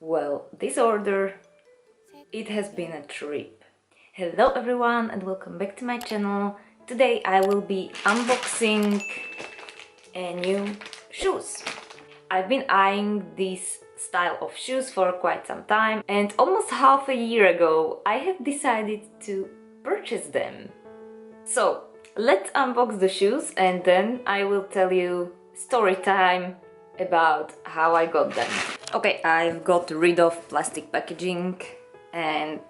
Well, this order, it has been a trip. Hello everyone and welcome back to my channel. Today I will be unboxing a new shoes. I've been eyeing this style of shoes for quite some time, and almost half a year ago I have decided to purchase them. So let's unbox the shoes and then I will tell you story time about how I got them. Okay, I've got rid of plastic packaging and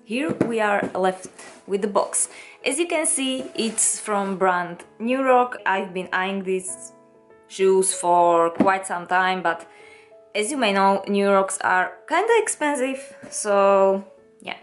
here we are left with the box. As you can see, it's from brand UNIQSO. I've been eyeing these shoes for quite some time, but as you may know, UNIQSOs are kinda expensive, so yeah.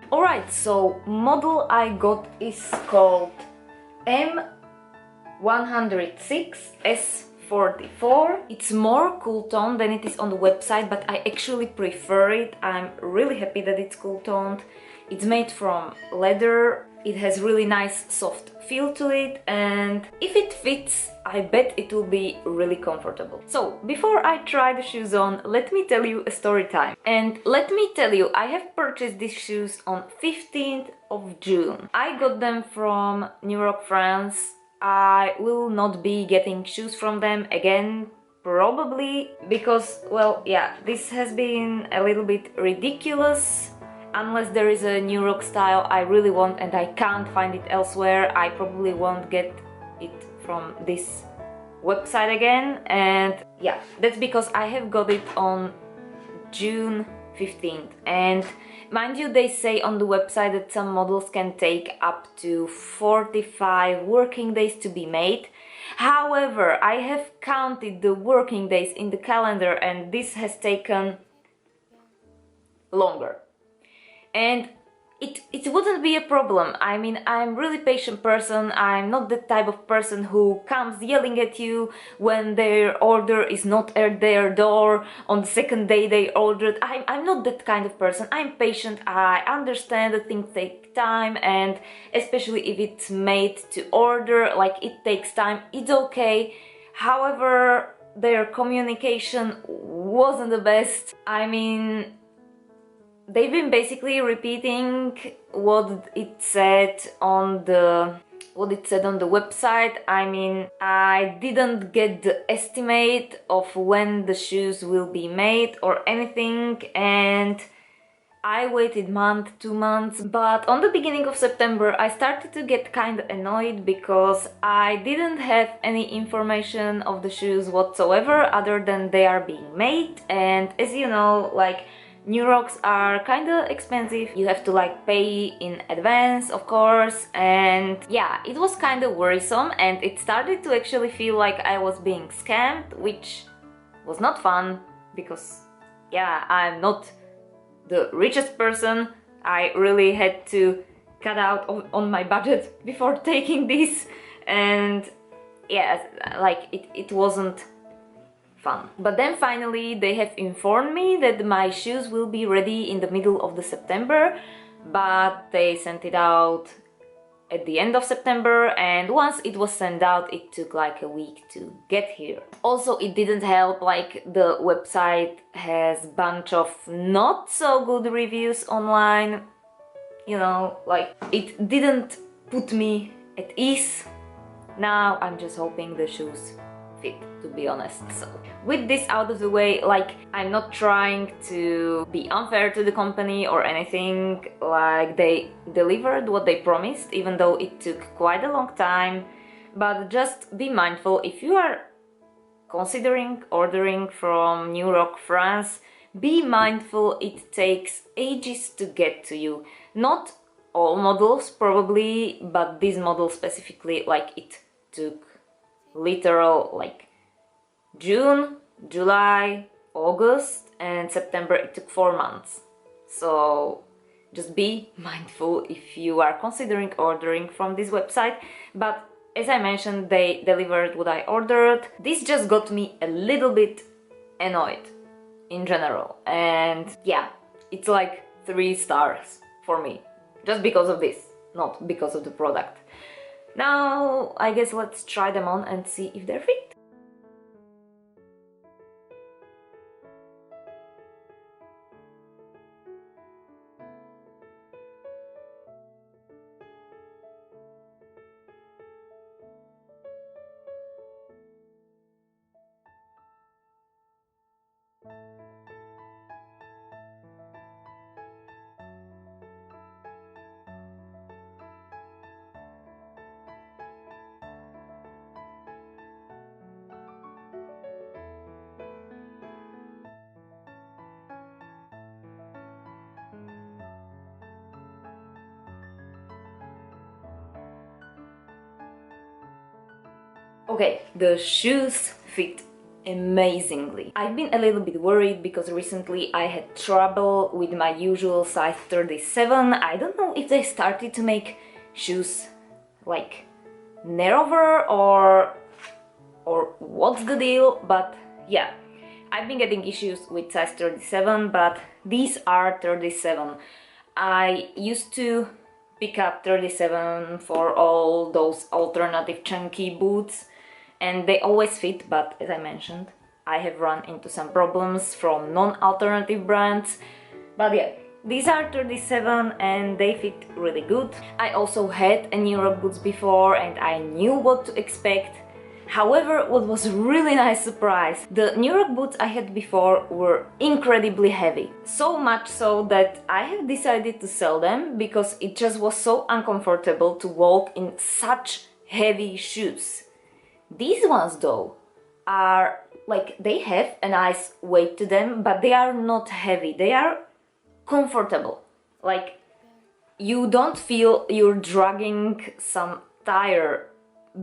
Alright, so model I got is called M106-S44. It's more cool tone than it is on the website, but I actually prefer it. I'm really happy that it's cool toned. It's made from leather. It has really nice soft feel to it, and if it fits, I bet it will be really comfortable. So before I try the shoes on, let me tell you a story time. And let me tell you, I have purchased these shoes on 15th of June. I got them from UNIQSO, France. I will not be getting shoes from them again, probably, because, well, yeah, this has been a little bit ridiculous. Unless there is a UNIQSO style I really want and I can't find it elsewhere, I probably won't get it from this website again. And yeah, that's because I have got it on June 15th. And mind you, they say on the website that some models can take up to 45 working days to be made. However, I have counted the working days in the calendar and this has taken longer. And it wouldn't be a problem. I mean, I'm a really patient person. I'm not the type of person who comes yelling at you when their order is not at their door on the second day they ordered. I'm not that kind of person. I'm patient. I understand that things take time, and especially if it's made to order, like it takes time, it's okay. However, their communication wasn't the best. I mean, they've been basically repeating what it said on the website. I mean, I didn't get the estimate of when the shoes will be made or anything, and I waited month, 2 months, but on the beginning of September I started to get kind of annoyed because I didn't have any information of the shoes whatsoever other than they are being made. And as you know, like, UNIQSOs are kinda expensive. You have to like pay in advance, of course, and yeah, it was kinda worrisome and it started to actually feel like I was being scammed, which was not fun because, yeah, I'm not the richest person. I really had to cut out on my budget before taking this, and yeah, like it wasn't fun. But then finally they have informed me that my shoes will be ready in the middle of the September, but they sent it out at the end of September, and once it was sent out it took like a week to get here. Also, it didn't help, like, the website has a bunch of not so good reviews online, you know, like it didn't put me at ease. Now I'm just hoping the shoes fit, to be honest. So with this out of the way, like, I'm not trying to be unfair to the company or anything. Like, they delivered what they promised, even though it took quite a long time. But just be mindful, if you are considering ordering from UNIQSO, France, be mindful it takes ages to get to you. Not all models probably, but this model specifically, like, it took literal, like, June, July, August and September, it took 4 months. So just be mindful if you are considering ordering from this website. But as I mentioned, they delivered what I ordered. This just got me a little bit annoyed in general, and yeah, it's like 3 stars for me, just because of this, not because of the product. Now I guess let's try them on and see if they're fit. Okay, the shoes fit amazingly. I've been a little bit worried because recently I had trouble with my usual size 37. I don't know if they started to make shoes like narrower or what's the deal, but yeah, I've been getting issues with size 37, but these are 37. I used to pick up 37 for all those alternative chunky boots, and they always fit, but as I mentioned, I have run into some problems from non-alternative brands. But yeah, these are 37 and they fit really good. I also had a New Rock boots before and I knew what to expect. However, what was a really nice surprise, the New Rock boots I had before were incredibly heavy. So much so that I have decided to sell them because it just was so uncomfortable to walk in such heavy shoes. These ones though are like, they have a nice weight to them, but they are not heavy, they are comfortable. Like, you don't feel you're dragging some tire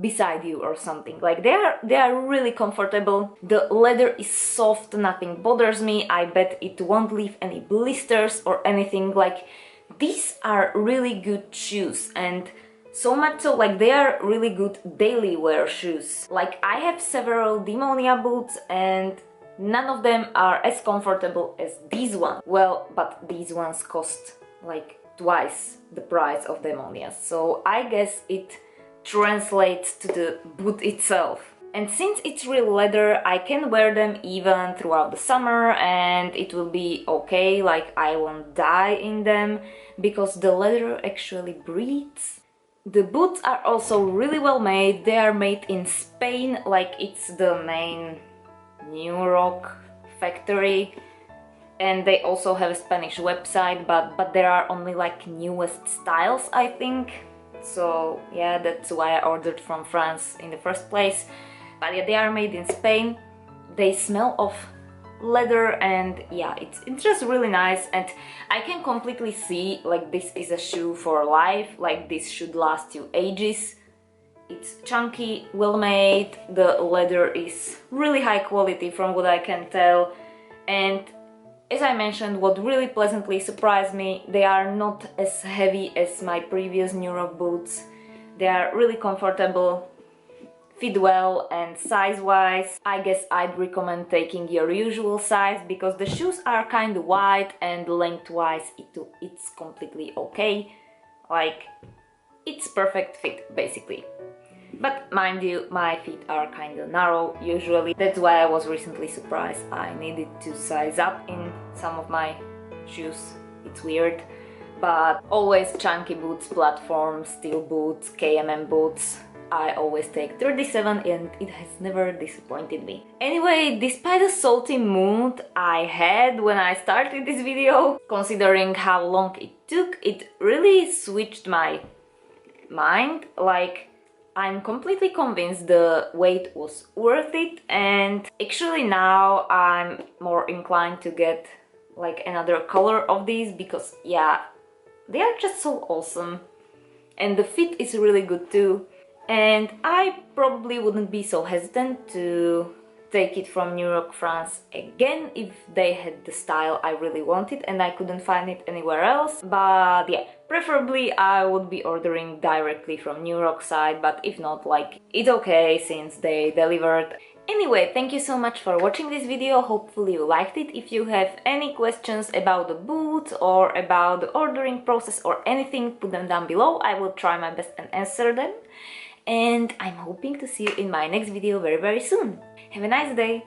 beside you or something. Like, they are really comfortable. The leather is soft, nothing bothers me. I bet it won't leave any blisters or anything. Like, these are really good shoes, and so much so, like, they are really good daily wear shoes. Like, I have several Demonia boots and none of them are as comfortable as these ones. Well, but these ones cost like twice the price of Demonia's, so I guess it translates to the boot itself. And since it's real leather, I can wear them even throughout the summer and it will be okay, like I won't die in them because the leather actually breathes. The boots are also really well made. They are made in Spain, like it's the main New Rock factory, and they also have a Spanish website, but there are only like newest styles, I think. So yeah, that's why I ordered from France in the first place. But yeah, they are made in Spain. They smell of leather and yeah, it's just really nice, and I can completely see like this is a shoe for life. Like, this should last you ages. It's chunky, well made, the leather is really high quality from what I can tell, and as I mentioned, what really pleasantly surprised me, they are not as heavy as my previous New Rock boots. They are really comfortable, fit well, and size-wise, I guess I'd recommend taking your usual size because the shoes are kind of wide and lengthwise it's completely okay. Like, it's perfect fit basically. But mind you, my feet are kind of narrow usually. That's why I was recently surprised I needed to size up in some of my shoes. It's weird. But always chunky boots, platform, steel boots, KMM boots. I always take 37 and it has never disappointed me. Anyway, despite the salty mood I had when I started this video, considering how long it took, it really switched my mind. Like, I'm completely convinced the wait was worth it, and actually now I'm more inclined to get like another color of these because yeah, they are just so awesome and the fit is really good too. And I probably wouldn't be so hesitant to take it from New York, France again if they had the style I really wanted and I couldn't find it anywhere else. But yeah, preferably I would be ordering directly from New York side, but if not, like, it's okay since they delivered. Anyway, thank you so much for watching this video, hopefully you liked it. If you have any questions about the boot or about the ordering process or anything, put them down below, I will try my best and answer them. And I'm hoping to see you in my next video very soon. Have a nice day!